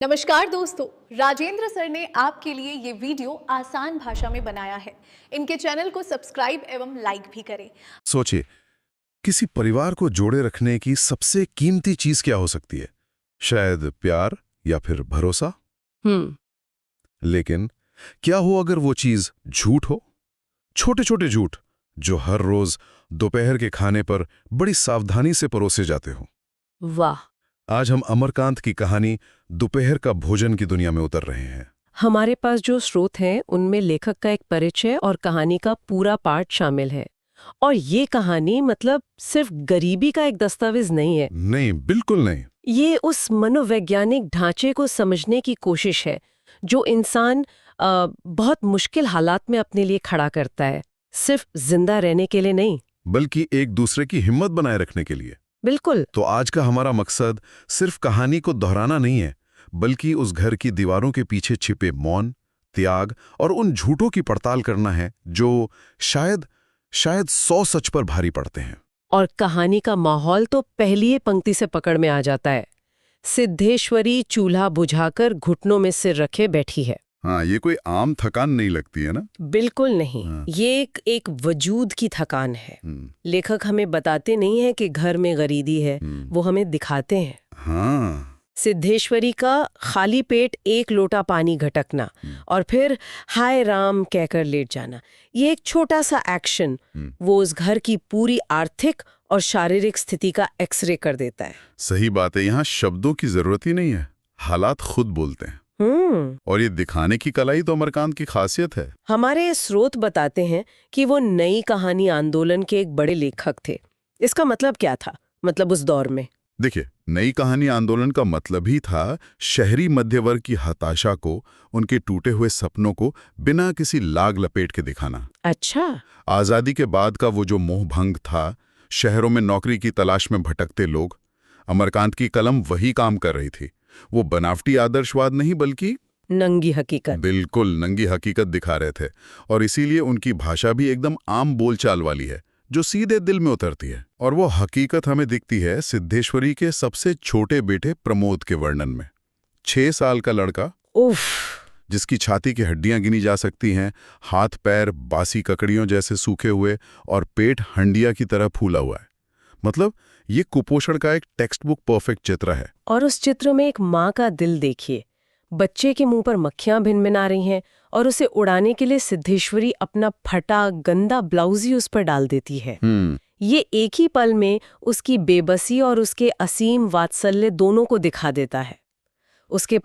नमस्कार दोस्तों, राजेंद्र सर ने आपके लिए ये वीडियो आसान भाषा में बनाया है। इनके चैनल को सब्सक्राइब एवं लाइक भी करें। सोचिए, किसी परिवार को जोड़े रखने की सबसे कीमती चीज क्या हो सकती है? शायद प्यार या फिर भरोसा। लेकिन क्या हो अगर वो चीज झूठ हो? छोटे छोटे झूठ जो हर रोज दोपहर के खाने पर बड़ी सावधानी से परोसे जाते हो। वाह। आज हम अमरकांत की कहानी दोपहर का भोजन की दुनिया में उतर रहे हैं। हमारे पास जो स्रोत हैं उनमें लेखक का एक परिचय और कहानी का पूरा पार्ट शामिल है। और ये कहानी मतलब सिर्फ गरीबी का एक दस्तावेज नहीं है। नहीं, बिल्कुल नहीं। ये उस मनोवैज्ञानिक ढांचे को समझने की कोशिश है जो इंसान बहुत मुश्किल हालात में अपने लिए खड़ा करता है, सिर्फ जिंदा रहने के लिए नहीं, बल्कि एक दूसरे की हिम्मत बनाए रखने के लिए। बिल्कुल। तो आज का हमारा मकसद सिर्फ कहानी को दोहराना नहीं है, बल्कि उस घर की दीवारों के पीछे छिपे मौन, त्याग और उन झूठों की पड़ताल करना है जो शायद 100 सच पर भारी पड़ते हैं। और कहानी का माहौल तो पहली पंक्ति से पकड़ में आ जाता है। सिद्धेश्वरी चूल्हा बुझाकर घुटनों में सिर रखे बैठी है। हाँ, ये कोई आम थकान नहीं लगती है ना? बिल्कुल नहीं। ये एक वजूद की थकान है। लेखक हमें बताते नहीं है कि घर में गरीबी है, वो हमें दिखाते हैं। हाँ। सिद्धेश्वरी का खाली पेट एक लोटा पानी घटकना और फिर हाय राम कहकर लेट जाना, ये एक छोटा सा एक्शन वो उस घर की पूरी आर्थिक और शारीरिक स्थिति का एक्सरे कर देता है। सही बात है, यहाँ शब्दों की जरूरत ही नहीं है, हालात खुद बोलते हैं। और ये दिखाने की कला ही तो अमरकांत की खासियत है। हमारे स्रोत बताते हैं कि वो नई कहानी आंदोलन के एक बड़े लेखक थे। इसका मतलब क्या था? मतलब उस दौर में देखिए, नई कहानी आंदोलन का मतलब ही था शहरी मध्य वर्ग की हताशा को, उनके टूटे हुए सपनों को बिना किसी लाग लपेट के दिखाना। अच्छा। आजादी के बाद का वो जो मोह भंग था, शहरों में नौकरी की तलाश में भटकते लोग, अमरकांत की कलम वही काम कर रही थी। वो बनावटी आदर्शवाद नहीं बल्कि नंगी हकीकत, बिल्कुल नंगी हकीकत दिखा रहे थे। और इसीलिए उनकी भाषा भी एकदम आम बोलचाल वाली है, जो सीधे दिल में उतरती है। और वो हकीकत हमें दिखती है सिद्धेश्वरी के सबसे छोटे बेटे प्रमोद के वर्णन में। 6 साल का लड़का, उफ, जिसकी छाती की हड्डियां गिनी जा सकती हैं, हाथ पैर बासी ककड़ियों जैसे सूखे हुए और पेट हंडिया की तरह फूला हुआ है। मतलब ये कुपोषण का एक टेक्स्ट बुक परफेक्ट चित्र है। और उस चित्र में एक माँ का दिल देखिए। बच्चे के मुंह पर मक्खियां भिनभिना रही हैं और उसे उड़ाने के लिए सिद्धेश्वरी अपना फटा गंदा ब्लाउज ही उस पर डाल देती है। ये एक ही पल में उसकी बेबसी और उसके असीम वात्सल्य दोनों को दिखा देता है। उसके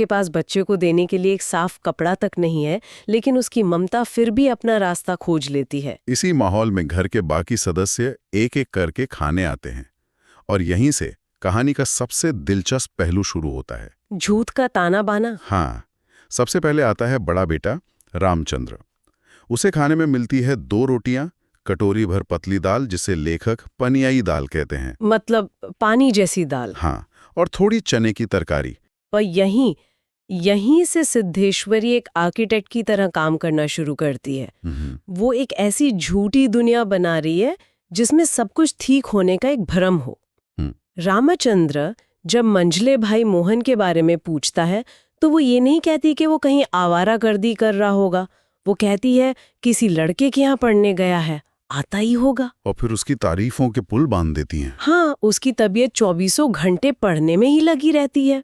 पास बच्चे को देने के लिए एक साफ कपड़ा तक नहीं है, लेकिन उसकी ममता फिर भी अपना रास्ता खोज लेती है। इसी माहौल में घर के बाकी सदस्य एक एक करके खाने आते हैं और यहीं से कहानी का सबसे दिलचस्प पहलू शुरू होता है, झूठ का ताना बाना। हाँ, सबसे पहले आता है बड़ा बेटा रामचंद्र। उसे खाने में मिलती है 2 रोटियां, कटोरी भर पतली दाल जिसे लेखक पनियाई दाल कहते हैं, मतलब पानी जैसी दाल। हाँ, और थोड़ी चने की तरकारी। पर यहीं से सिद्धेश्वरी एक आर्किटेक्ट की तरह काम करना शुरू करती है। वो एक ऐसी झूठी दुनिया बना रही है जिसमें सब कुछ ठीक होने का एक भ्रम हो। रामचंद्र जब मंझले भाई मोहन के बारे में पूछता है तो वो ये नहीं कहती कि वो कहीं आवारागर्दी कर रहा होगा। वो कहती है किसी लड़के के यहाँ पढ़ने गया है, आता ही होगा। और फिर उसकी तारीफों के पुल बांध देती हैं। हाँ, उसकी तबीयत 24 घंटे पढ़ने में ही लगी रहती है।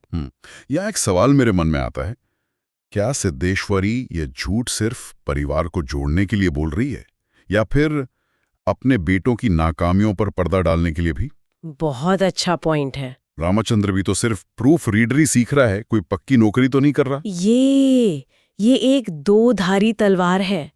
यहाँ एक सवाल मेरे मन में आता है, क्या सिद्धेश्वरी ये झूठ सिर्फ परिवार को जोड़ने के लिए बोल रही है या फिर अपने बेटों की नाकामियों पर पर्दा डालने के लिए भी? बहुत अच्छा पॉइंट है। रामचंद्र भी तो सिर्फ प्रूफ रीडर ही सीख रहा है, कोई पक्की नौकरी तो नहीं कर रहा। ये एक दो धारी तलवार है।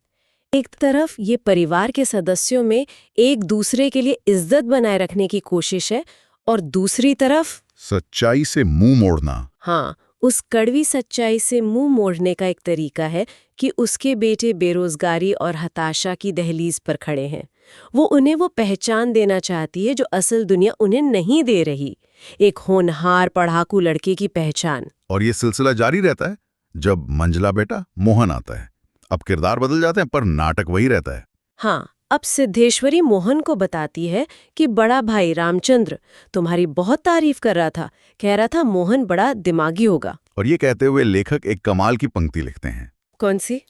एक तरफ ये परिवार के सदस्यों में एक दूसरे के लिए इज्जत बनाए रखने की कोशिश है और दूसरी तरफ सच्चाई से मुंह मोड़ना। हाँ, उस कड़वी सच्चाई से मुंह मोड़ने का एक तरीका है कि उसके बेटे बेरोजगारी और हताशा की दहलीज पर खड़े हैं। वो उन्हें वो पहचान देना चाहती है जो असल दुनिया उन्हें नहीं दे रही, एक होनहार पढ़ाकू लड़के की पहचान। और ये सिलसिला जारी रहता है जब मंझला बेटा मोहन आता है। अब किरदार बदल जाते हैं पर नाटक वही रहता है। हाँ, अब सिद्धेश्वरी मोहन को बताती है कि बड़ा भाई रामचंद्र तुम्हारी बहुत तारीफ कर रहा था, कह रहा था मोहन बड़ा दिमागी होगा। और ये कहते हुए लेखक एक कमाल की पंक्ति लिखते हैं। कौन सी?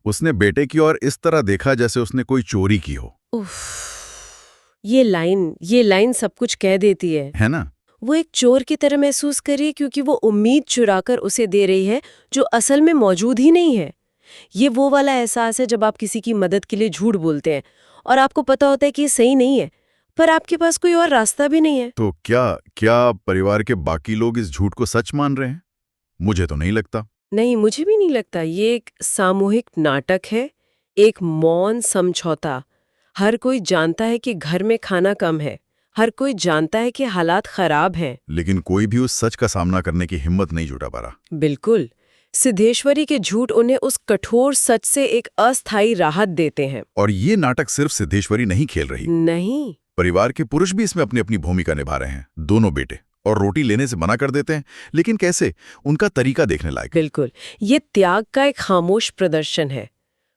उसने बेटे की ओर इस तरह देखा जैसे उसने कोई चोरी की हो। उफ, ये लाइन सब कुछ कह देती है ना? वो एक चोर की तरह महसूस करी क्योंकि वो उम्मीद चुराकर उसे दे रही है जो असल में मौजूद ही नहीं है। ये वो वाला एहसास है जब आप किसी की मदद के लिए झूठ बोलते हैं और आपको पता होता है कि ये सही नहीं है, पर आपके पास कोई और रास्ता भी नहीं है। तो क्या परिवार के बाकी लोग इस झूठ को सच मान रहे हैं? मुझे तो नहीं लगता। नहीं, मुझे भी नहीं लगता। ये एक सामूहिक नाटक है, एक मौन समझौता। हर कोई जानता है कि घर में खाना कम है, हर कोई जानता है कि हालात खराब हैं, लेकिन कोई भी उस सच का सामना करने की हिम्मत नहीं जुटा पा रहा। बिल्कुल। सिद्धेश्वरी के झूठ उन्हें उस कठोर सच से एक अस्थायी राहत देते हैं। और ये नाटक सिर्फ सिद्धेश्वरी नहीं खेल रही, नहीं, परिवार के पुरुष भी इसमें अपनी अपनी भूमिका निभा रहे हैं। दोनों बेटे और रोटी लेने से मना कर देते हैं, लेकिन कैसे, उनका तरीका देखने लायक है। बिल्कुल। ये त्याग का एक खामोश प्रदर्शन है।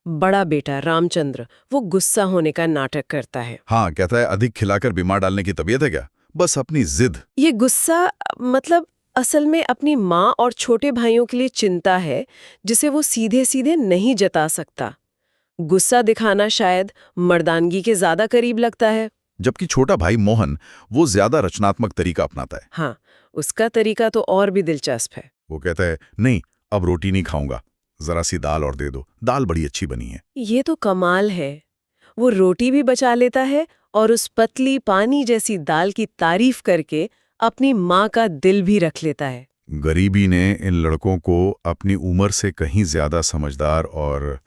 बड़ा बेटा रामचंद्र वो गुस्सा होने का नाटक करता है। हाँ, कहता है अधिक खिलाकर बीमार डालने की तबीयत है क्या? बस अपनी जिद। ये गुस्सा मतलब असल में अपनी माँ और छोटे भाइयों के लिए चिंता है जिसे वो सीधे सीधे नहीं जता सकता। गुस्सा दिखाना शायद मर्दानगी के ज्यादा करीब लगता है। जबकि छोटा भाई मोहन वो ज्यादा रचनात्मक तरीका अपनाता है। हाँ, उसका तरीका तो और भी दिलचस्प है। वो कहता है, नहीं अब रोटी नहीं खाऊंगा, जरा सी दाल और दे दो, दाल बड़ी अच्छी बनी है। ये तो कमाल है। वो रोटी भी बचा लेता है और उस पतली पानी जैसी दाल की तारीफ करके अपनी माँ का दिल भी रख लेता है। गरीबी ने इन लड़कों को अपनी उम्र से कहीं ज्यादा समझदार और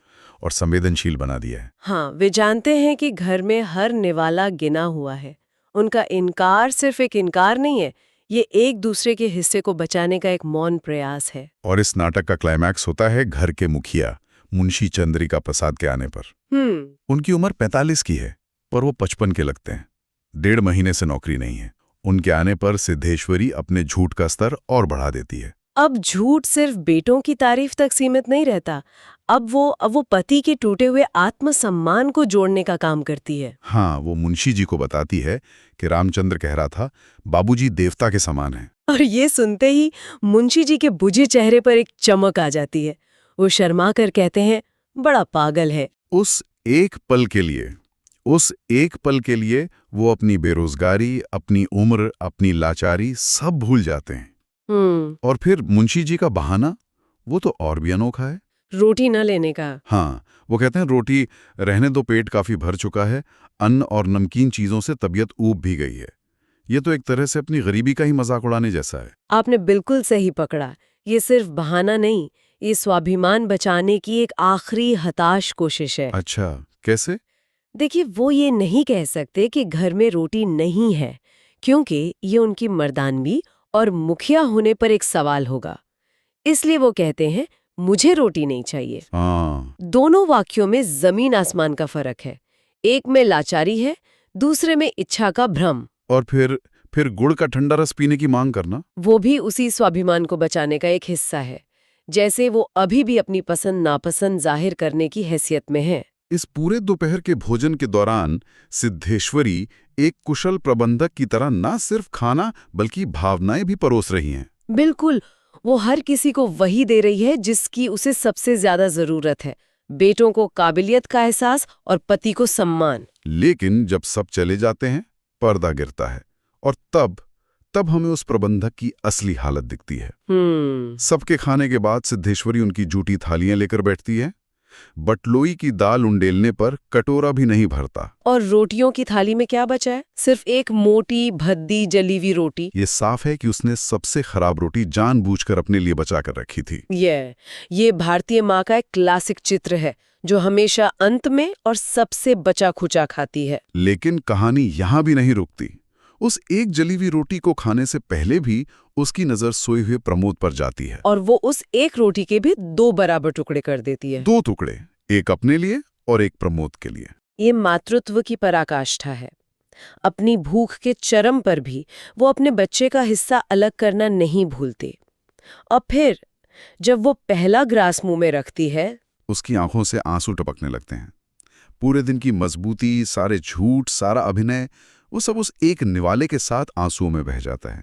संवेदनशील बना दिया है। हाँ, वे जानते हैं कि घर में हर निवाला गिना हुआ है। उनका इनकार सिर्फ एक इनकार नहीं है, ये एक दूसरे के हिस्से को बचाने का एक मौन प्रयास है। और इस नाटक का क्लाइमैक्स होता है घर के मुखिया मुंशी चंद्रिका प्रसाद के आने पर। उनकी उम्र 45 की है, पर वो 55 के लगते हैं। 1.5 महीने से नौकरी नहीं है। उनके आने पर सिद्धेश्वरी अपने झूठ का स्तर और बढ़ा देती है। अब झूठ सिर्फ बेटों की तारीफ तक सीमित नहीं रहता, अब वो पति के टूटे हुए आत्मसम्मान को जोड़ने का काम करती है। हाँ, वो मुंशी जी को बताती है कि रामचंद्र कह रहा था बाबूजी देवता के समान हैं। और ये सुनते ही मुंशी जी के बुझे चेहरे पर एक चमक आ जाती है। वो शर्मा कर कहते हैं, बड़ा पागल है। उस एक पल के लिए वो अपनी बेरोजगारी, अपनी उम्र, अपनी लाचारी सब भूल जाते हैं। और फिर मुंशी जी का बहाना, वो तो और भी अनोखा है। रोटी न लेने का। हाँ, वो कहते हैं रोटी रहने दो, पेट काफी भर चुका है, अन्न और नमकीन चीजों से तबीयत ऊब भी गई है। ये तो एक तरह से अपनी गरीबी का ही मजाक उड़ाने जैसा है। आपने बिल्कुल सही पकड़ा। ये सिर्फ बहाना नहीं, ये स्वाभिमान बचाने की एक आखिरी हताश कोशिश है। अच्छा, कैसे? देखिए, वो ये नहीं कह सकते कि घर में रोटी नहीं है, क्योंकि ये उनकी मर्दानगी और मुखिया होने पर एक सवाल होगा। इसलिए वो कहते हैं, मुझे रोटी नहीं चाहिए। दोनों वाक्यों में जमीन आसमान का फर्क है। एक में लाचारी है, दूसरे में इच्छा का भ्रम। और फिर गुड़ का ठंडा रस पीने की मांग करना, वो भी उसी स्वाभिमान को बचाने का एक हिस्सा है, जैसे वो अभी भी अपनी पसंद नापसंद जाहिर करने की हैसियत में है। इस पूरे दोपहर के भोजन के दौरान सिद्धेश्वरी एक कुशल प्रबंधक की तरह न सिर्फ खाना बल्कि भावनाएं भी परोस रही हैं। बिल्कुल, वो हर किसी को वही दे रही है जिसकी उसे सबसे ज्यादा जरूरत है। बेटों को काबिलियत का एहसास और पति को सम्मान। लेकिन जब सब चले जाते हैं, पर्दा गिरता है और तब हमें उस प्रबंधक की असली हालत दिखती है। सबके खाने के बाद सिद्धेश्वरी उनकी जूठी थालियां लेकर बैठती है। बटलोई की दाल उंडेलने पर कटोरा भी नहीं भरता। और रोटियों की थाली में क्या बचा है? सिर्फ एक मोटी भद्दी जली हुई रोटी। ये साफ है कि उसने सबसे खराब रोटी जानबूझकर अपने लिए बचा कर रखी थी। ये भारतीय माँ का एक क्लासिक चित्र है जो हमेशा अंत में और सबसे बचा खुचा खाती है। लेकिन कहानी यहाँ भी नहीं रुकती। उस एक जली हुई रोटी को खाने से पहले भी उसकी नजर सोए हुए प्रमोद पर जाती है, और वो उस एक रोटी के भी 2 बराबर टुकड़े कर देती है। 2 टुकड़े, एक अपने लिए और एक प्रमोद के लिए। ये मातृत्व की पराकाष्ठा है। अपनी भूख के चरम पर भी वो अपने बच्चे का हिस्सा अलग करना नहीं भूलते। और फिर जब वो पहला ग्रास मुंह में रखती है, उसकी आंखों से आंसू टपकने लगते हैं। पूरे दिन की मजबूती, सारे झूठ, सारा अभिनय, वो सब उस एक निवाले के साथ आंसुओं में बह जाता है।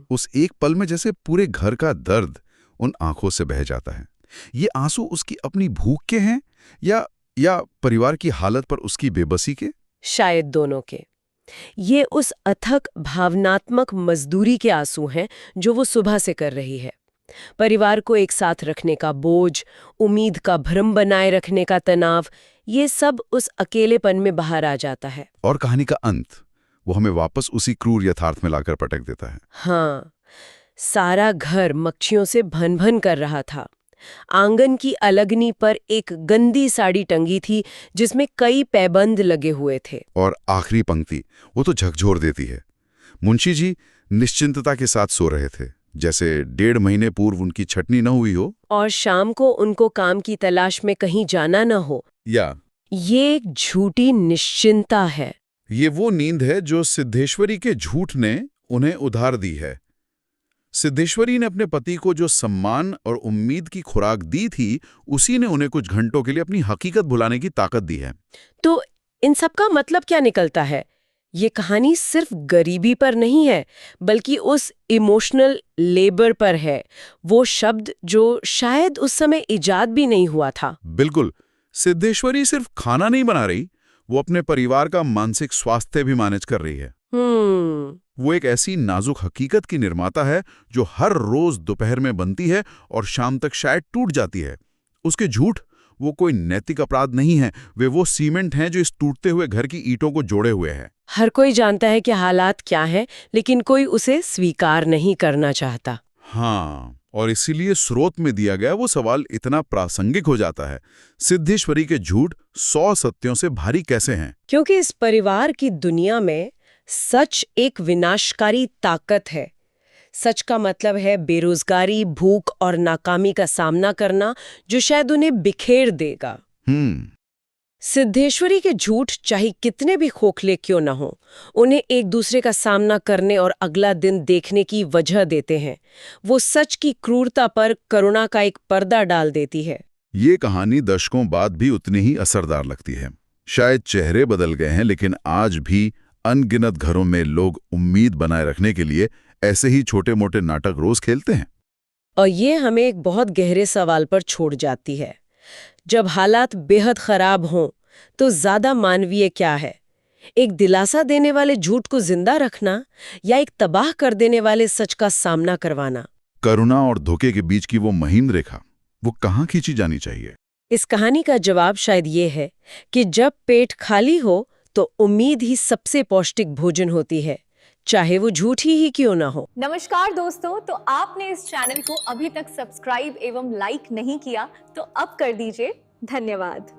उस एक पल में जैसे पूरे घर का दर्द उन आंखों से बह जाता है। ये आंसू उसकी अपनी भूख के हैं या परिवार की हालत पर उसकी बेबसी के? शायद दोनों के। ये उस अथक भावनात्मक मजदूरी के आंसू हैं जो वो सुबह से कर रही है। परिवार को एक साथ रखने का बोझ, उम्मीद का भ्रम बनाए रखने का तनाव, ये सब उस अकेलेपन में बाहर आ जाता है। और कहानी का अंत वो हमें वापस उसी क्रूर यथार्थ में लाकर पटक देता है। हाँ, सारा घर मक्खियों से भन भन कर रहा था। आंगन की अलगनी पर एक गंदी साड़ी टंगी थी जिसमें कई पैबंद लगे हुए थे। और आखिरी पंक्ति वो तो झकझोर देती है। मुंशी जी निश्चिंतता के साथ सो रहे थे, जैसे 1.5 महीने पूर्व उनकी छटनी न हुई हो और शाम को उनको काम की तलाश में कहीं जाना न हो। या ये एक झूठी निश्चिंता है। ये वो नींद है जो सिद्धेश्वरी के झूठ ने उन्हें उधार दी है। सिद्धेश्वरी ने अपने पति को जो सम्मान और उम्मीद की खुराक दी थी, उसी ने उन्हें कुछ घंटों के लिए अपनी हकीकत भुलाने की ताकत दी है। तो इन सब का मतलब क्या निकलता है? ये कहानी सिर्फ गरीबी पर नहीं है, बल्कि उस इमोशनल लेबर पर है, वो शब्द जो शायद उस समय इजाद भी नहीं हुआ था। बिल्कुल, सिद्धेश्वरी सिर्फ खाना नहीं बना रही, वो अपने परिवार का मानसिक स्वास्थ्य भी मैनेज कर रही है। वो एक ऐसी नाजुक हकीकत की निर्माता है जो हर रोज दोपहर में बनती है और शाम तक शायद टूट जाती है। उसके झूठ वो कोई नैतिक अपराध नहीं है, वे वो सीमेंट हैं जो इस टूटते हुए घर की ईंटों को जोड़े हुए हैं। हर कोई जानता है कि हालात क्या हैं, लेकिन कोई उसे स्वीकार नहीं करना चाहता। हाँ, और इसीलिए स्रोत में दिया गया वो सवाल इतना प्रासंगिक हो जाता है, सिद्धेश्वरी के झूठ 100 सत्यों से भारी कैसे हैं? क्योंकि इस परिवार की दुनिया में सच एक विनाशकारी ताकत है। सच का मतलब है बेरोजगारी, भूख और नाकामी का सामना करना, जो शायद उन्हें बिखेर देगा। सिद्धेश्वरी के झूठ चाहे कितने भी खोखले क्यों न हो, उन्हें एक दूसरे का सामना करने और अगला दिन देखने की वजह देते हैं। वो सच की क्रूरता पर करुणा का एक पर्दा डाल देती है। ये कहानी दशकों बाद भी उतनी ही असरदार लगती है। शायद चेहरे बदल गए हैं, लेकिन आज भी अनगिनत घरों में लोग उम्मीद बनाए रखने के लिए ऐसे ही छोटे मोटे नाटक रोज खेलते हैं। और ये हमें एक बहुत गहरे सवाल पर छोड़ जाती है। जब हालात बेहद खराब हों तो ज्यादा मानवीय क्या है? एक दिलासा देने वाले झूठ को जिंदा रखना या एक तबाह कर देने वाले सच का सामना करवाना? करुणा और धोखे के बीच की वो महीन रेखा, वो कहाँ खींची जानी चाहिए? इस कहानी का जवाब शायद ये है कि जब पेट खाली हो तो उम्मीद ही सबसे पौष्टिक भोजन होती है, चाहे वो झूठी ही क्यों ना हो। नमस्कार दोस्तों, तो आपने इस चैनल को अभी तक सब्सक्राइब एवं लाइक नहीं किया तो अब कर दीजिए। धन्यवाद।